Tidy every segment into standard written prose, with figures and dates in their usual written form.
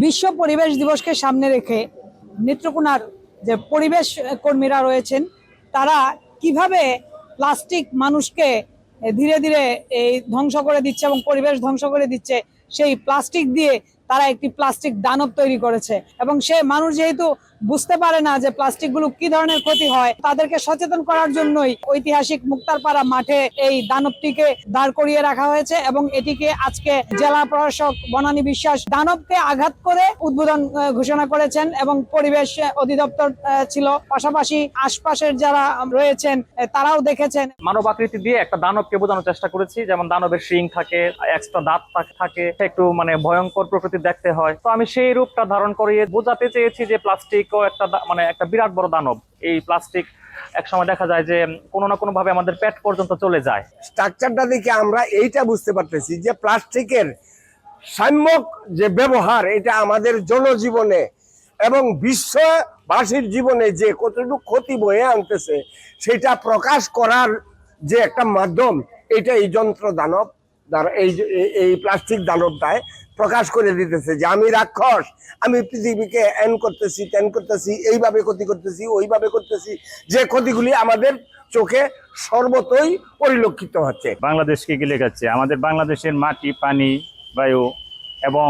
বিশ্ব পরিবেশ দিবসকে সামনে রেখে নেত্রকোনার যে পরিবেশ কর্মীরা রয়েছেন তারা কিভাবে প্লাস্টিক মানুষকে ধীরে ধীরে এই ধ্বংস করে দিচ্ছে এবং পরিবেশ ধ্বংস করে দিচ্ছে, সেই প্লাস্টিক দিয়ে তারা একটি প্লাস্টিক দানব তৈরি করেছে। এবং সে মানুষ যেহেতু বুঝতে পারে না যে প্লাস্টিকগুলো কি ধরনের ক্ষতি হয়, তাদেরকে সচেতন করার জন্যই ঐতিহাসিক মুক্তারপাড়া মাঠে এই দানবটিকে দাঁড় করিয়ে রাখা হয়েছে এবং এটিকে আজকে জেলা প্রশাসক বনানী বিশ্বাস দানবকে আঘাত করে উদ্বোধন ঘোষণা করেছেন এবং পরিবেশ অধিদপ্তর ছিল, পাশাপাশি আশপাশের যারা রয়েছেন তারাও দেখেছেন। মানব আকৃতি দিয়ে একটা দানবকে বোঝানোর চেষ্টা করেছি, যেমন দানবের শিং থাকে, এক্সট্রা দাঁত থাকে, একটু ভয়ঙ্কর প্রকৃতি দেখতে হয়। তো আমি সেই রূপটা ধারণ করিয়ে বোঝাতে চেয়েছি যে প্লাস্টিকও একটা বিরাট বড় দানব। এই প্লাস্টিক এক সময় দেখা যায় যে কোনো না কোনো ভাবে আমাদের পেট পর্যন্ত চলে যায়। স্ট্রাকচারটা দেখে আমরা এইটা বুঝতে পারতেছি যে প্লাস্টিকের সাম্যক যে ব্যবহার, এটা আমাদের জনজীবনে এবং বিশ্ববাসীর জীবনে যে কতটুকু ক্ষতি বয়ে আনতেছে সেটা প্রকাশ করার যে একটা মাধ্যম, এটা এই যন্ত্র দানব এই প্লাস্টিক দানবটায় প্রকাশ করে দিতেছে যে আমি রাক্ষস, আমি পৃথিবীকে এন করতেছি, ত্যান করতেছি, এইভাবে ক্ষতি করতেছি, ওইভাবে করতেছি, যে ক্ষতিগুলি আমাদের চোখে সর্বতই পরিলক্ষিত হচ্ছে। বাংলাদেশকে গিলে খাচ্ছে, আমাদের বাংলাদেশের মাটি, পানি, বায়ু এবং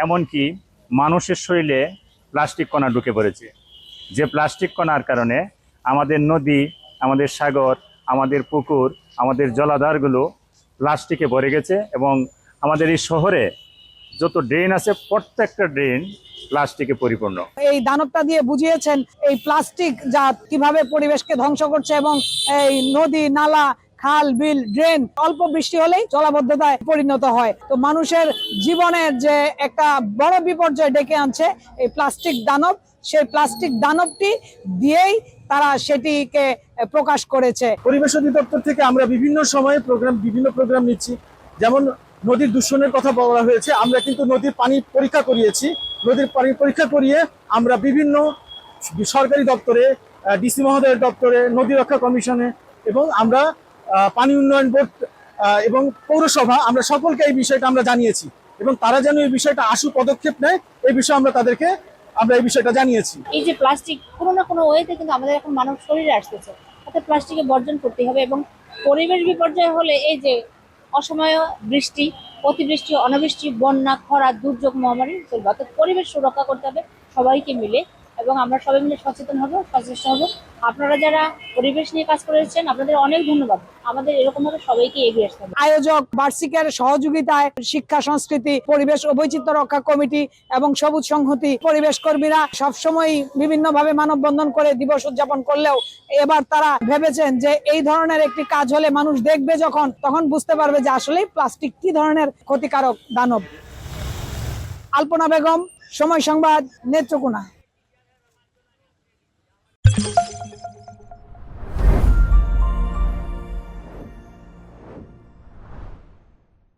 এমনকি মানুষের শরীরে প্লাস্টিক কণা ঢুকে পড়েছে। যে প্লাস্টিক কণার কারণে আমাদের নদী, আমাদের সাগর, আমাদের পুকুর, আমাদের জলাধারগুলো প্লাস্টিকে ভরে গেছে এবং আমাদের এই শহরে যত ড্রেন আছে প্রত্যেকটা ড্রেন প্লাস্টিকে পরিপূর্ণ। এই দানবটা দিয়ে বুঝিয়েছেন এই প্লাস্টিক যা কিভাবে পরিবেশকে ধ্বংস করছে এবং এই নদী, নালা, খাল, বিল, ড্রেন অল্প বৃষ্টি হলেই জলাবদ্ধতায় পরিণত হয়। তো মানুষের জীবনের যে একটা বড় বিপর্যয় ডেকে আনছে এই প্লাস্টিক দানব, সেই প্লাস্টিক দানবটি দিয়েই তারা সেটিকে প্রকাশ করেছে। পরিবেশ অধিদপ্তর থেকে আমরা বিভিন্ন সময়ে বিভিন্ন প্রোগ্রাম নিচ্ছি, যেমন নদীর দূষণের কথা বলা হয়েছে। আমরা কিন্তু নদীর পানি পরীক্ষা করিয়েছি। নদীর পানি পরীক্ষা করিয়ে আমরা বিভিন্ন সরকারি দপ্তরে, ডিসি মহোদয়ের দপ্তরে, নদী রক্ষা কমিশনে এবং আমরা পানি উন্নয়ন বোর্ড এবং পৌরসভা, আমরা সকলকে এই বিষয়টা আমরা জানিয়েছি এবং তারা যেন এই বিষয়টা আশু পদক্ষেপ নেয় এই বিষয়ে আমরা এই বিষয়টা জানিয়েছি। এই যে প্লাস্টিক কোনো না কোনো ওয়েতে কিন্তু আমাদের এখন মানব শরীরে আসতেছে, তাতে প্লাস্টিকে বর্জন করতে হবে। এবং পরিবেশ বিপর্যয় হলে এই যে অসময়ে বৃষ্টি, অতিবৃষ্টি, অনাবৃষ্টি, বন্যা, খরা, দুর্যোগ, মহামারী চলবে, অর্থাৎ পরিবেশ সুরক্ষা করতে হবে সবাইকে মিলে এবং আমরা সবাই মিলে সচেতন হব, সচেষ্ট হব। আপনারা যারা পরিবেশ নিয়ে কাজ করেছেন আপনাদের অনেক ধন্যবাদ। আমাদের এরকম ভাবে সবাইকে এগিয়ে আসতে হবে। আয়োজক বার্ষিকের সহযোগিতায় শিক্ষা, সংস্কৃতি, পরিবেশ ও বৈচিত্র্য রক্ষা কমিটি এবং সবুজ সংহতি পরিবেশ কর্মীরা সবসময় বিভিন্নভাবে মানববন্ধন করে দিবস উদযাপন করলেও এবার তারা ভেবেছেন যে এই ধরনের একটি কাজ হলে মানুষ দেখবে তখন বুঝতে পারবে যে আসলে প্লাস্টিক কি ধরনের ক্ষতিকারক দানব। আলপনা বেগম, সময় সংবাদ, নেত্রকোনা।